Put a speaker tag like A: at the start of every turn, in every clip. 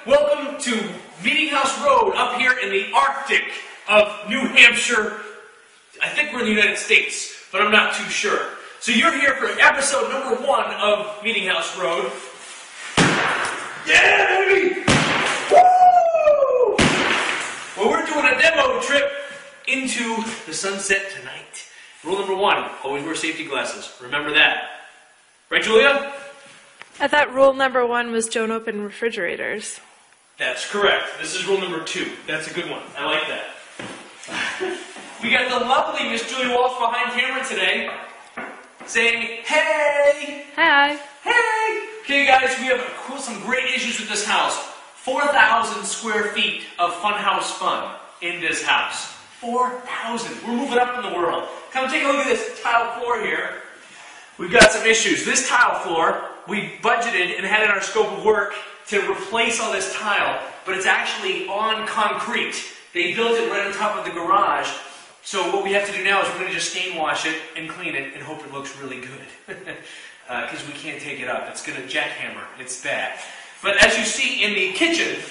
A: Welcome to Meetinghouse Rd up here in the Arctic of New Hampshire. I think we're in the United States, but I'm not too sure. So you're here for episode number 1 of Meetinghouse Rd. Yeah, baby! Woo! Well, we're doing a demo trip into the sunset tonight. Rule number 1, always wear safety glasses. Remember that. Right, Julia?
B: I thought rule number 1 was don't open refrigerators.
A: That's correct. This is rule number 2. That's a good one. I like that. We got the lovely Miss Julie Walsh behind camera today saying, hey!
B: Hi.
A: Hey! Okay, guys, we have some great issues with this house. 4,000 square feet of funhouse fun in this house. 4,000. We're moving up in the world. Come take a look at this tile floor here. We've got some issues. This tile floor, we budgeted and had in our scope of work to replace all this tile, but it's actually on concrete. They built it right on top of the garage. So what we have to do now is we're going to just stain wash it and clean it and hope it looks really good. Because we can't take it up. It's going to jackhammer. It's bad. But as you see in the kitchen,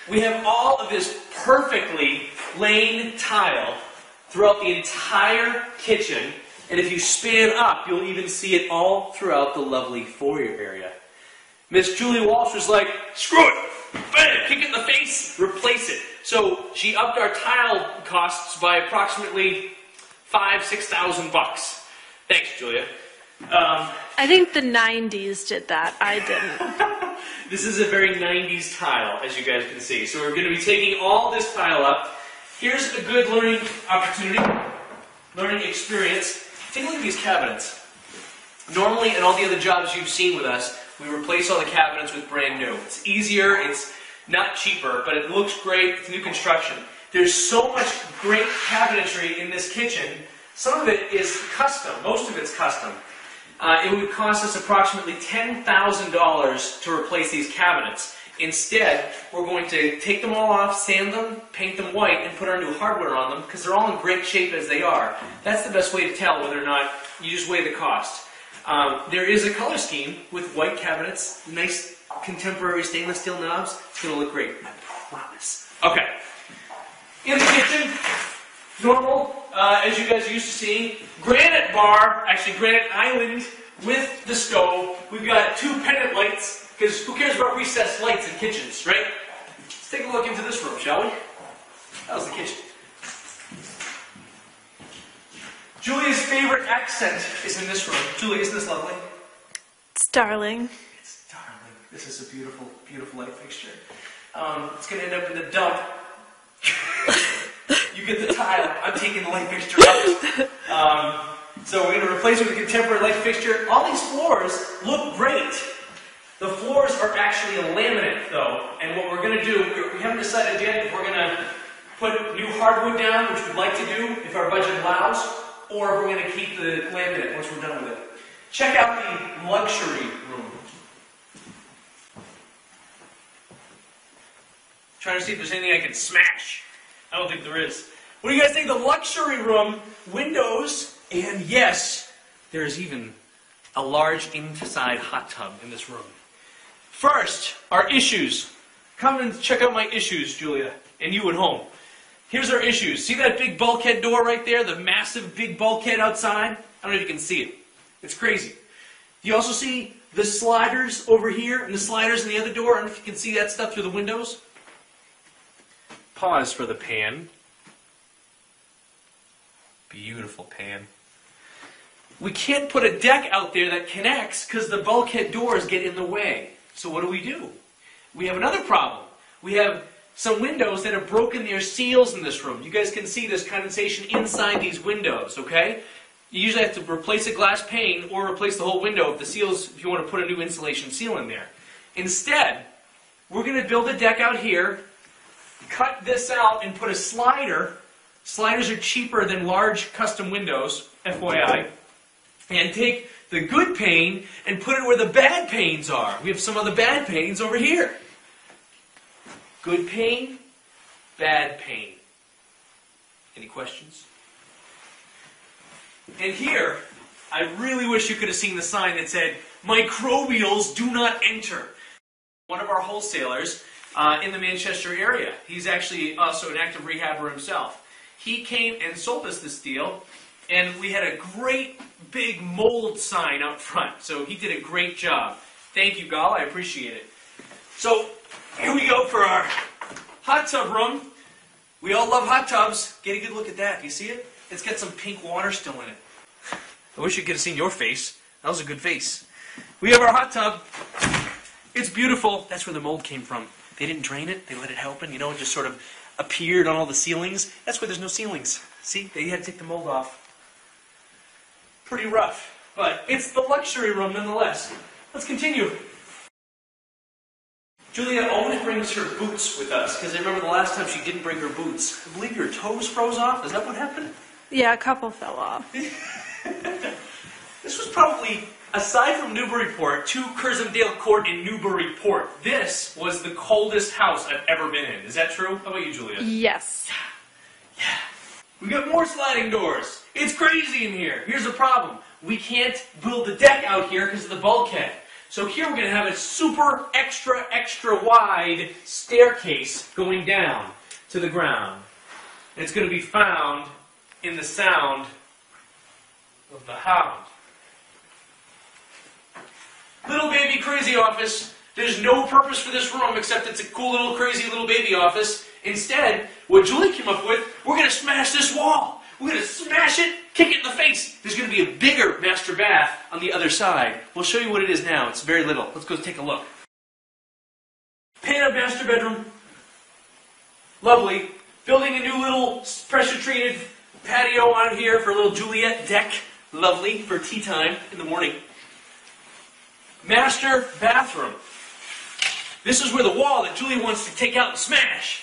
A: we have all of this perfectly laid tile throughout the entire kitchen. And if you span up, you'll even see it all throughout the lovely foyer area. Miss Julie Walsh was like, screw it! Bam! Kick it in the face, replace it. So she upped our tile costs by approximately $5,000–6,000. Thanks, Julia.
B: I think the 90s did that. I didn't.
A: This is a very 90s tile, as you guys can see. So we're going to be taking all this tile up. Here's a good learning opportunity, learning experience. Take a look at these cabinets. Normally, in all the other jobs you've seen with us, we replace all the cabinets with brand new. It's easier, it's not cheaper, but it looks great. It's new construction. There's so much great cabinetry in this kitchen. Some of it is custom. Most of it's custom. It would cost us approximately $10,000 to replace these cabinets. Instead, we're going to take them all off, sand them, paint them white, and put our new hardware on them because they're all in great shape as they are. That's the best way to tell whether or not you just weigh the cost. There is a color scheme with white cabinets, nice contemporary stainless steel knobs. It's going to look great, I promise. Okay. In the kitchen, normal, as you guys are used to seeing, granite bar, actually granite island with the stove. We've got 2 pendant lights, because who cares about recessed lights in kitchens, right? Let's take a look into this room, shall we? That was the kitchen. Julia's favorite accent is in this room. Julie, isn't this lovely?
B: It's darling.
A: It's darling. This is a beautiful, beautiful light fixture. It's going to end up in the dump. You get the tile. I'm taking the light fixture out. So we're going to replace it with a contemporary light fixture. All these floors look great. The floors are actually a laminate, though. And what we're going to do, we haven't decided yet if we're going to put new hardwood down, which we'd like to do if our budget allows, or if we're going to keep the laminate once we're done with it. Check out the luxury room. Trying to see if there's anything I can smash. I don't think there is. What do you guys think? The luxury room, windows, and yes, there's even a large inside hot tub in this room. First, our issues. Come and check out my issues, Julia, and you at home. Here's our issues. See that big bulkhead door right there? The massive big bulkhead outside? I don't know if you can see it. It's crazy. You also see the sliders over here and the sliders in the other door? I don't know if you can see that stuff through the windows. Pause for the pan. Beautiful pan. We can't put a deck out there that connects because the bulkhead doors get in the way. So what do? We have another problem. We have some windows that have broken their seals in this room. You guys can see this condensation inside these windows, okay? You usually have to replace a glass pane or replace the whole window if you want to put a new insulation seal in there. Instead, we're going to build a deck out here, cut this out and put a slider. Sliders are cheaper than large custom windows, FYI. And take the good pane and put it where the bad panes are. We have some of the bad panes over here. Good pane, bad pane. Any questions? And here, I really wish you could have seen the sign that said, "Microbials do not enter." one of our wholesalers in the Manchester area. He's actually also an active rehabber himself. He came and sold us this deal, and we had a great big mold sign out front. So he did a great job. Thank you, Gal. I appreciate it. So here we go for our hot tub room. We all love hot tubs. Get a good look at that. Do you see it? It's got some pink water still in it. I wish you could have seen your face. That was a good face. We have our hot tub. It's beautiful. That's where the mold came from. They didn't drain it. They let it open. You know, it just sort of appeared on all the ceilings. That's why there's no ceilings. See? They had to take the mold off. Pretty rough. But it's the luxury room nonetheless. Let's continue. Julia always brings her boots with us, because I remember the last time she didn't bring her boots. I believe your toes froze off. Is that what happened?
B: Yeah, a couple fell off.
A: This was probably, aside from Newburyport, to Curzondale Court in Newburyport, this was the coldest house I've ever been in. Is that true? How about you, Julia?
B: Yes.
A: Yeah. We got more sliding doors. It's crazy in here. Here's the problem. We can't build the deck out here because of the bulkhead. So here we're going to have a super extra wide staircase going down to the ground. And it's going to be found in the sound of the hound. Little baby crazy office. There's no purpose for this room except it's a cool little crazy little baby office. Instead, what Julie came up with, we're going to smash this wall. We're going to smash it, kick it in the face. There's going to be a bigger master bath on the other side. We'll show you what it is now. It's very little. Let's go take a look. Paint up master bedroom. Lovely. Building a new little pressure-treated patio out here for a little Juliet deck. Lovely for tea time in the morning. Master bathroom. This is where the wall that Julie wants to take out and smash.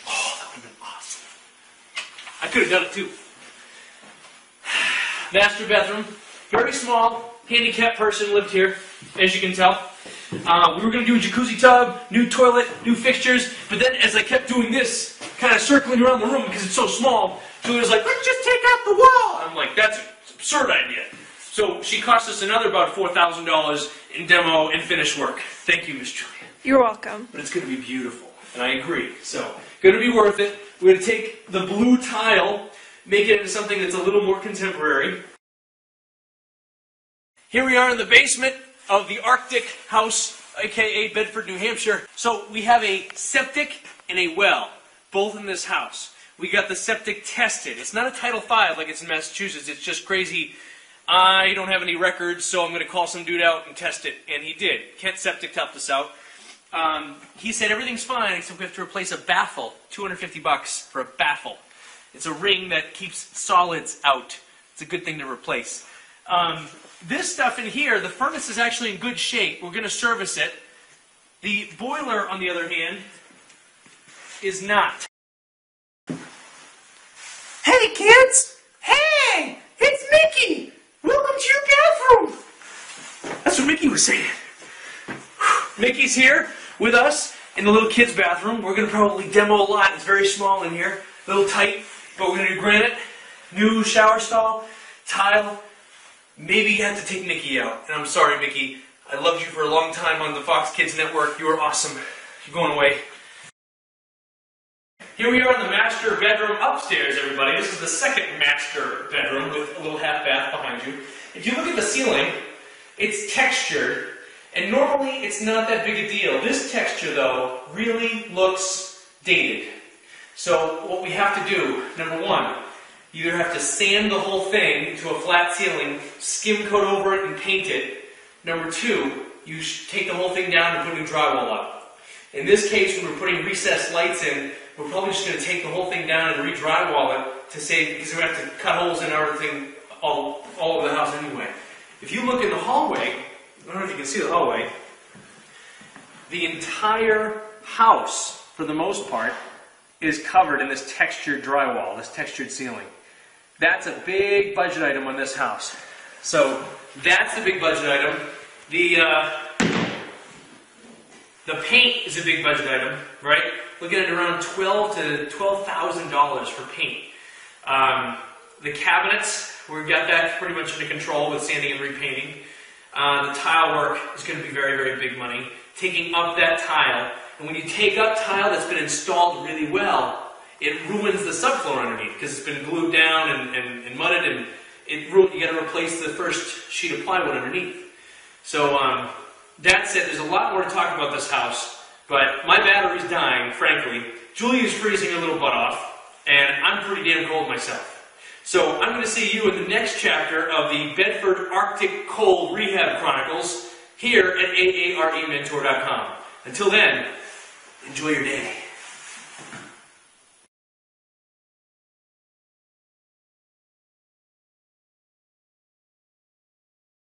A: Oh, that would have been awesome. I could have done it too. Master bathroom. Very small. Handicapped person lived here, as you can tell. We were going to do a jacuzzi tub, new toilet, new fixtures, but then as I kept doing this, kind of circling around the room because it's so small, Julie was like, let's just take out the wall. I'm like, that's an absurd idea. So she cost us another about $4,000 in demo and finish work. Thank you, Miss Julia.
B: You're welcome.
A: But it's going to be beautiful, and I agree. So, going to be worth it. We're going to take the blue tile, make it into something that's a little more contemporary. Here we are in the basement of the Arctic house, aka Bedford, New Hampshire. So we have a septic and a well, both in this house. We got the septic tested. It's not a Title V like it's in Massachusetts. It's just crazy. I don't have any records, so I'm going to call some dude out and test it. And he did. Kent Septic helped us out. He said everything's fine, except we have to replace a baffle. $250 for a baffle. It's a ring that keeps solids out. It's a good thing to replace. This stuff in here, the furnace is actually in good shape. We're going to service it. The boiler, on the other hand, is not. Hey, kids! Hey! It's Mickey! Welcome to your bathroom! That's what Mickey was saying. Mickey's here with us in the little kids' bathroom. We're going to probably demo a lot. It's very small in here. A little tight, but we're going to do granite, new shower stall, tile. Maybe you have to take Mickey out. And I'm sorry, Mickey. I loved you for a long time on the Fox Kids Network. You were awesome. You're going away. Here we are in the master bedroom upstairs, everybody. This is the second master bedroom with a little half bath behind you. If you look at the ceiling, it's textured. And normally it's not that big a deal. This texture, though, really looks dated. So what we have to do, number one, you either have to sand the whole thing to a flat ceiling, skim coat over it, and paint it. Number two, you take the whole thing down and put new drywall up. In this case, when we're putting recessed lights in, we're probably just going to take the whole thing down and re-drywall it to save, because we have to cut holes in everything all over the house anyway. If you look in the hallway, I don't know if you can see the hallway, the entire house, for the most part, is covered in this textured drywall, this textured ceiling. That's a big budget item on this house. So that's the big budget item. The paint is a big budget item, right? Looking at around $12,000 to $12,000 for paint. The cabinets, we've got that pretty much under control with sanding and repainting. The tile work is going to be very, very big money. taking up that tile. And when you take up tile that's been installed really well, it ruins the subfloor underneath because it's been glued down and mudded, and you got to replace the first sheet of plywood underneath. So that said, there's a lot more to talk about this house, but my battery's dying, frankly. Julia's freezing her little butt off, and I'm pretty damn cold myself. So I'm going to see you in the next chapter of the Bedford Arctic Cold Rehab Chronicles here at aarementor.com. Until then, enjoy your day.